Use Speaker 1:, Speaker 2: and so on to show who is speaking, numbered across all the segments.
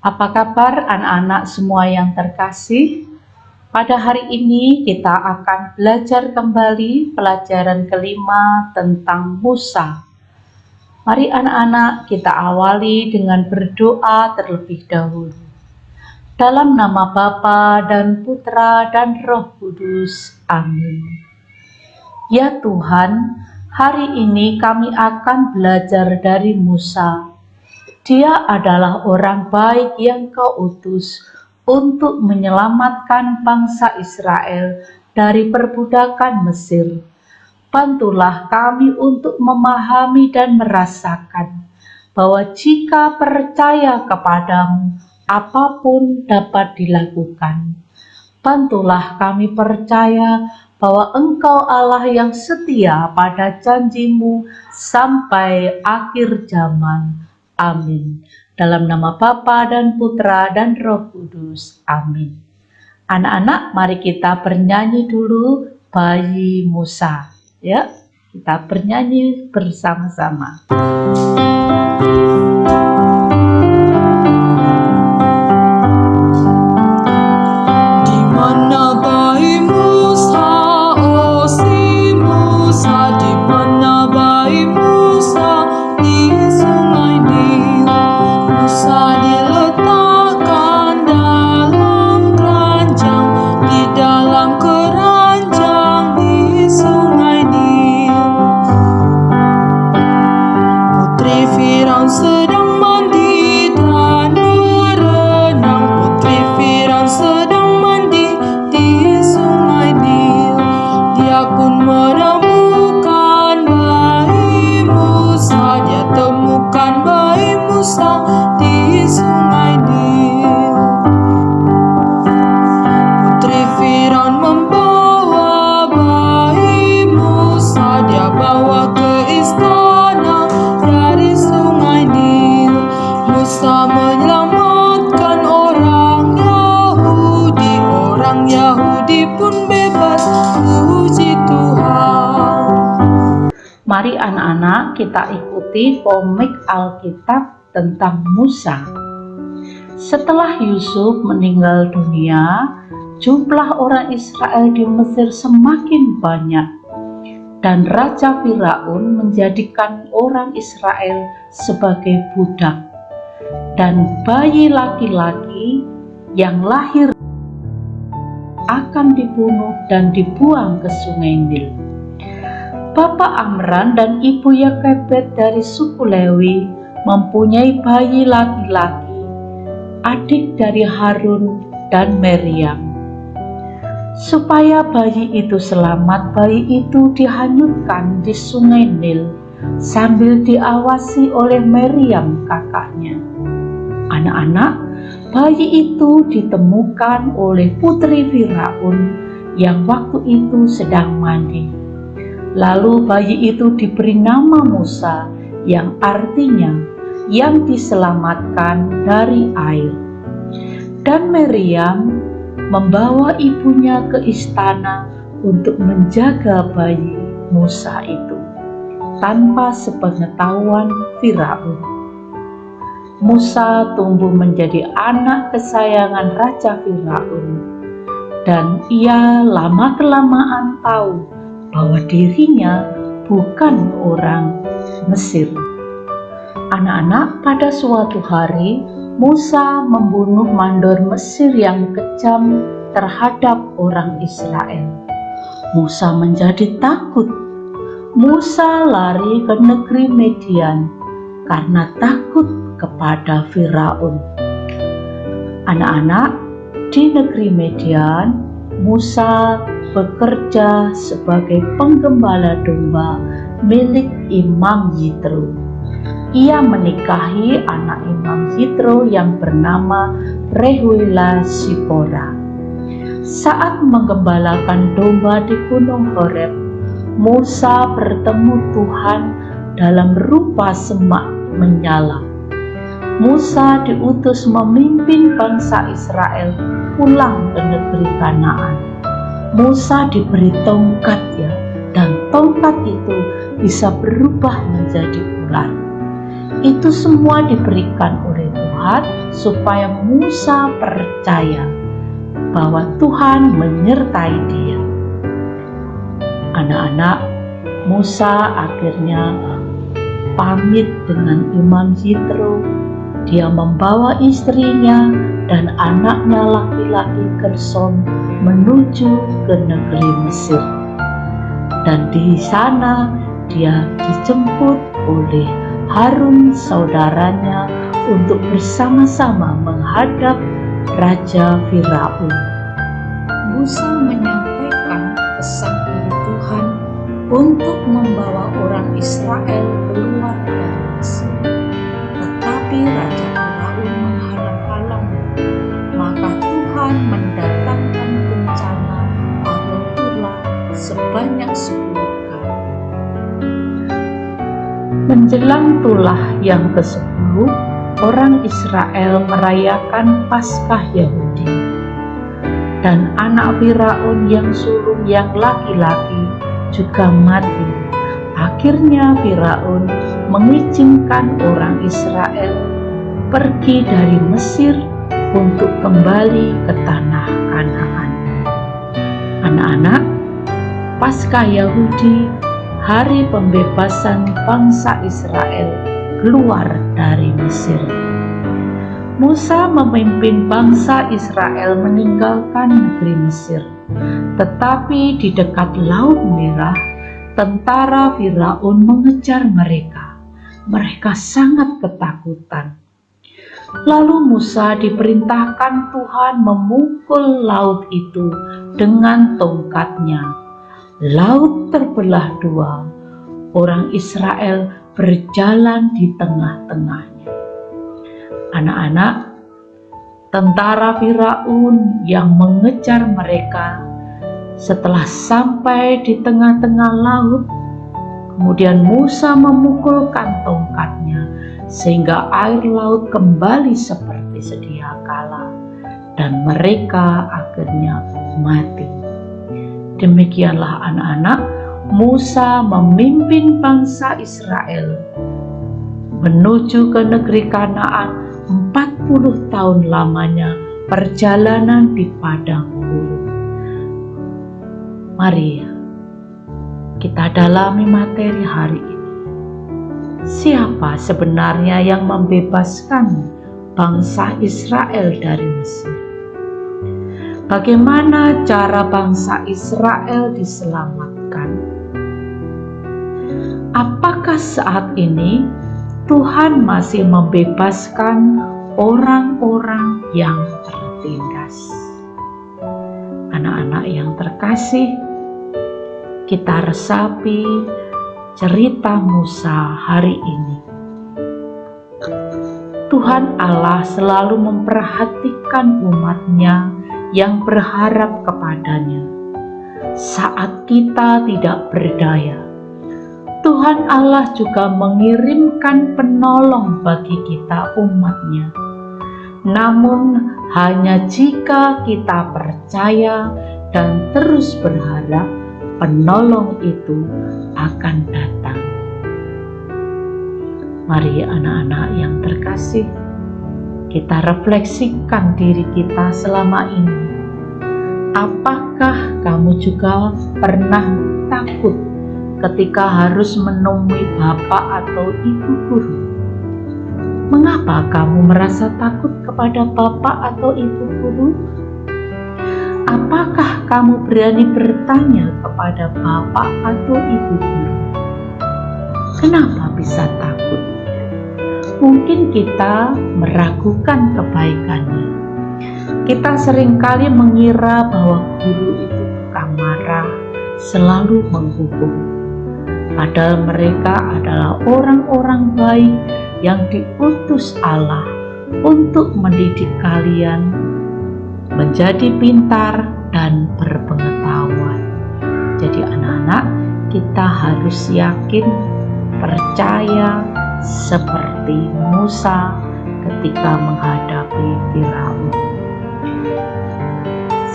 Speaker 1: Apa kabar anak-anak semua yang terkasih? Pada hari ini kita akan belajar kembali pelajaran kelima tentang Musa. Mari anak-anak kita awali dengan berdoa terlebih dahulu. Dalam nama Bapa dan Putra dan Roh Kudus. Amin. Ya Tuhan, hari ini kami akan belajar dari Musa. Dia adalah orang baik yang Kau utus untuk menyelamatkan bangsa Israel dari perbudakan Mesir. Bantulah kami untuk memahami dan merasakan bahwa jika percaya kepadamu, apapun dapat dilakukan. Bantulah kami percaya bahwa Engkau Allah yang setia pada janjimu sampai akhir zaman. Amin. Dalam nama Bapa dan Putra dan Roh Kudus. Amin. Anak-anak, mari kita bernyanyi dulu Bayi Musa. Ya, kita bernyanyi bersama-sama. Mari anak-anak kita ikuti komik Alkitab tentang Musa. Setelah Yusuf meninggal dunia, jumlah orang Israel di Mesir semakin banyak dan Raja Firaun menjadikan orang Israel sebagai budak, dan bayi laki-laki yang lahir akan dibunuh dan dibuang ke Sungai Nil. Bapak Amran dan Ibu Yokebed dari suku Lewi mempunyai bayi laki-laki, adik dari Harun dan Meriam. Supaya bayi itu selamat, bayi itu dihanyutkan di Sungai Nil sambil diawasi oleh Meriam kakaknya. Anak-anak, bayi itu ditemukan oleh putri Firaun yang waktu itu sedang mandi. Lalu bayi itu diberi nama Musa, yang artinya yang diselamatkan dari air. Dan Meriam membawa ibunya ke istana untuk menjaga bayi Musa itu tanpa sepengetahuan Firaun. Musa tumbuh menjadi anak kesayangan Raja Firaun, dan ia lama-kelamaan tahu bahwa dirinya bukan orang Mesir. Anak-anak, pada suatu hari Musa membunuh mandor Mesir yang kejam terhadap orang Israel. Musa menjadi takut. Musa lari ke negeri Midian karena takut kepada Firaun. Anak-anak, di negeri Midian Musa bekerja sebagai penggembala domba milik Imam Yitro. Ia menikahi anak Imam Yitro yang bernama Rehuila Sipora. Saat menggembalakan domba di Gunung Horeb, Musa bertemu Tuhan dalam rupa semak menyala. Musa diutus memimpin bangsa Israel pulang ke negeri Kanaan. Musa diberi tongkat dan tongkat itu bisa berubah menjadi ular. Itu semua diberikan oleh Tuhan. Tuhan supaya Musa percaya bahwa Tuhan menyertai dia. Anak-anak, Musa akhirnya pamit dengan Imam Yitro. Dia membawa istrinya dan anaknya laki-laki Gersom menuju ke negeri Mesir. Dan di sana dia dijemput oleh Harun saudaranya untuk bersama-sama menghadap Raja Firaun.
Speaker 2: Musa menyampaikan pesan dari Tuhan untuk membawa orang Israel keluar dari Mesir. Tetapi Raja Firaun menghalang-halang, maka Tuhan mendatangkan bencana atau ulah sebanyak 10 kali.
Speaker 1: Menjelang tulah yang ke-10, orang Israel merayakan Paskah Yahudi. Dan anak Firaun yang sulung yang laki-laki juga mati. Akhirnya Firaun mengizinkan orang Israel pergi dari Mesir untuk kembali ke tanah Kanaan. Anak-anak, Paskah Yahudi, hari pembebasan bangsa Israel keluar dari Mesir. Musa memimpin bangsa Israel meninggalkan negeri Mesir, tetapi di dekat Laut Merah, tentara Firaun mengejar mereka. Mereka sangat ketakutan. Lalu Musa diperintahkan Tuhan memukul laut itu dengan tongkatnya. Laut terbelah dua, orang Israel berjalan di tengah-tengahnya. Anak-anak, tentara Firaun yang mengejar mereka setelah sampai di tengah-tengah laut, kemudian Musa memukulkan tongkatnya sehingga air laut kembali seperti sedia kala dan mereka akhirnya mati. Demikianlah anak-anak, Musa memimpin bangsa Israel menuju ke negeri Kanaan 40 tahun lamanya perjalanan di padang gurun. Mari kita dalami materi hari ini. Siapa sebenarnya yang membebaskan bangsa Israel dari Mesir? Bagaimana cara bangsa Israel diselamatkan? Apakah saat ini Tuhan masih membebaskan orang-orang yang tertindas? Anak-anak yang terkasih, kita resapi cerita Musa hari ini. Tuhan Allah selalu memperhatikan umat-Nya yang berharap kepadanya. Saat kita tidak berdaya, Tuhan Allah juga mengirimkan penolong bagi kita umat-Nya. Namun hanya jika kita percaya dan terus berharap, penolong itu akan datang. Mari anak-anak yang terkasih, kita refleksikan diri kita selama ini. Apakah kamu juga pernah takut ketika harus menemui bapak atau ibu guru? Mengapa kamu merasa takut kepada bapak atau ibu guru? Apakah kamu berani bertanya kepada bapak atau ibu guru? Kenapa bisa takut? Mungkin kita meragukan kebaikannya. Kita seringkali mengira bahwa guru itu tukang marah, selalu menghukum. Padahal mereka adalah orang-orang baik yang diutus Allah untuk mendidik kalian menjadi pintar dan berpengetahuan. Jadi anak-anak, kita harus yakin, percaya seperti Musa ketika menghadapi Firaun.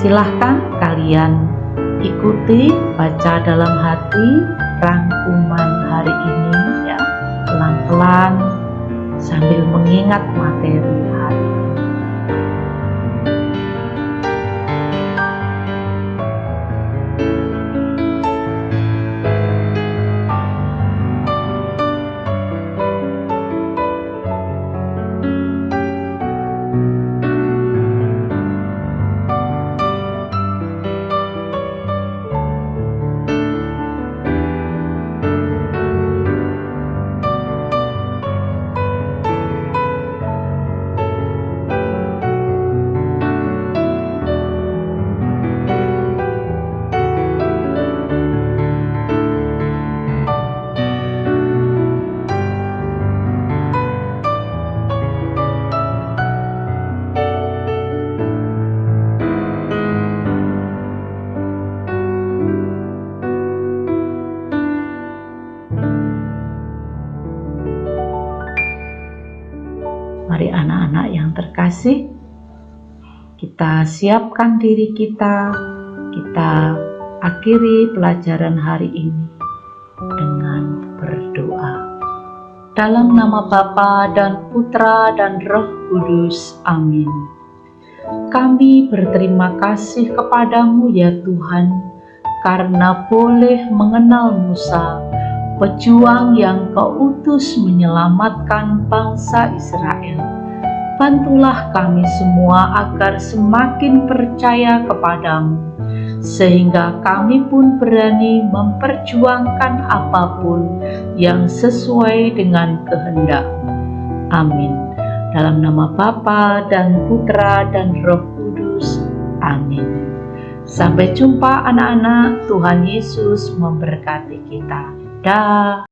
Speaker 1: Silahkan kalian ikuti, baca dalam hati rangkuman hari ini ya, pelan-pelan sambil mengingat materi kasih. Kita siapkan diri kita akhiri pelajaran hari ini dengan berdoa. Dalam nama Bapa dan Putra dan Roh Kudus. Amin. Kami berterima kasih kepadamu ya Tuhan, karena boleh mengenal Musa, pejuang yang Kau utus menyelamatkan bangsa Israel. Bantulah kami semua agar semakin percaya kepadamu, sehingga kami pun berani memperjuangkan apapun yang sesuai dengan kehendak-Mu. Amin. Dalam nama Bapa dan Putra dan Roh Kudus. Amin. Sampai jumpa anak-anak. Tuhan Yesus memberkati kita. Dah.